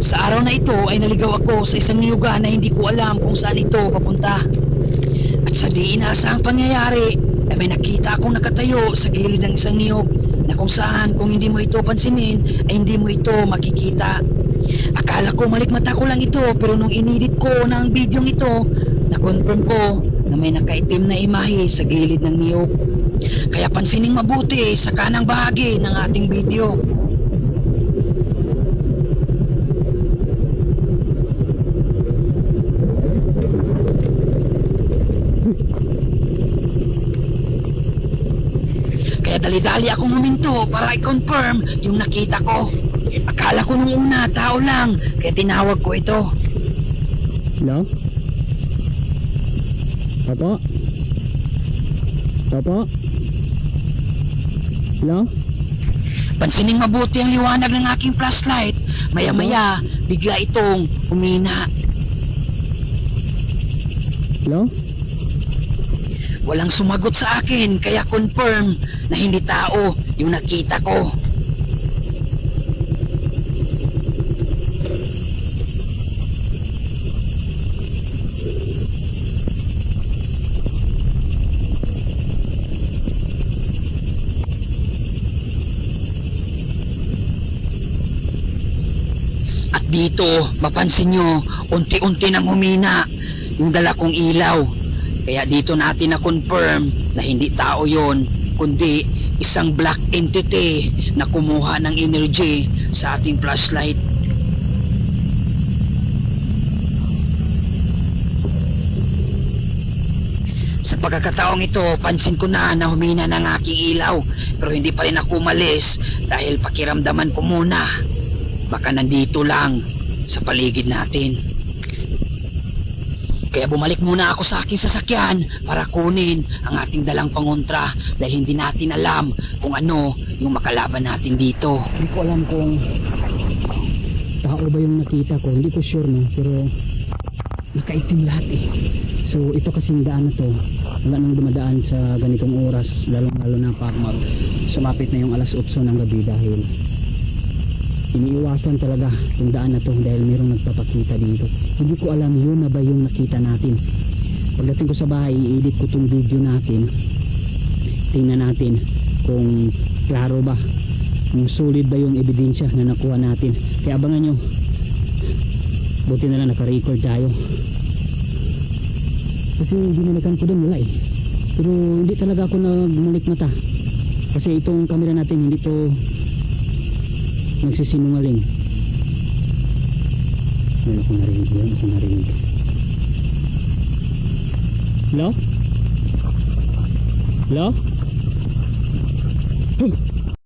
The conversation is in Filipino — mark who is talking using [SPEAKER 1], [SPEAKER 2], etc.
[SPEAKER 1] Sa araw na ito ay naligaw ako sa isang niyuga na hindi ko alam kung saan ito papunta. At sa di inaasahang pangyayari ay may nakita akong nakatayo sa gilid ng isang niyog na kung saan kung hindi mo ito pansinin ay hindi mo ito makikita. Akala ko malikmata ko lang ito, pero nung inedit ko ng video ito, na-confirm ko na may nakaitim na imahe sa gilid ng niyog. Kaya pansining mabuti sa kanang bahagi ng ating video. Kaya dali-dali akong huminto para i-confirm yung nakita ko. Akala ko nung una tao lang, kaya tinawag ko ito.
[SPEAKER 2] Hello? Opo? Opo? Hello?
[SPEAKER 1] Pansining mabuti ang liwanag ng aking flashlight. Maya-maya, bigla itong humina.
[SPEAKER 2] Hello?
[SPEAKER 1] Walang sumagot sa akin, kaya confirm na hindi tao yung nakita ko. At dito, mapansin nyo, unti-unti nang humina yung dala kong ilaw. Kaya dito natin na-confirm na hindi tao yon, kundi isang black entity na kumuha ng energy sa ating flashlight. Sa pagkakataong ito, pansin ko na humina ng aking ilaw, pero hindi pa rin ako umalis dahil pakiramdaman ko muna. Baka nandito lang sa paligid natin. Kaya bumalik muna ako sa aking sasakyan para kunin ang ating dalang pangontra dahil hindi natin alam kung ano yung makalaban natin dito.
[SPEAKER 2] Hindi ko alam kung tao ba yung nakita ko. Hindi ko sure, no? Pero nakaitim lahat eh. So ito kasing daan na to, wala nang dumadaan sa ganitong oras, lalo na pag sumapit na yung alas 8 ng gabi dahil iniiwasan talaga yung daan na to dahil mayroong nagpapakita dito. Hindi ko alam yun na ba yung nakita natin. Pagdating ko sa bahay, i-edit ko tong video natin. Tingnan natin kung klaro ba, kung solid ba yung ebidensya na nakuha natin. Kaya abangan nyo. Buti na lang naka-record tayo. Kasi binalikan ko din, wala eh. Pero hindi talaga ako nagmalikmata. Kasi itong camera natin hindi to nagsisinungaling. Meron akong narinig. Hello? Hello? Hey!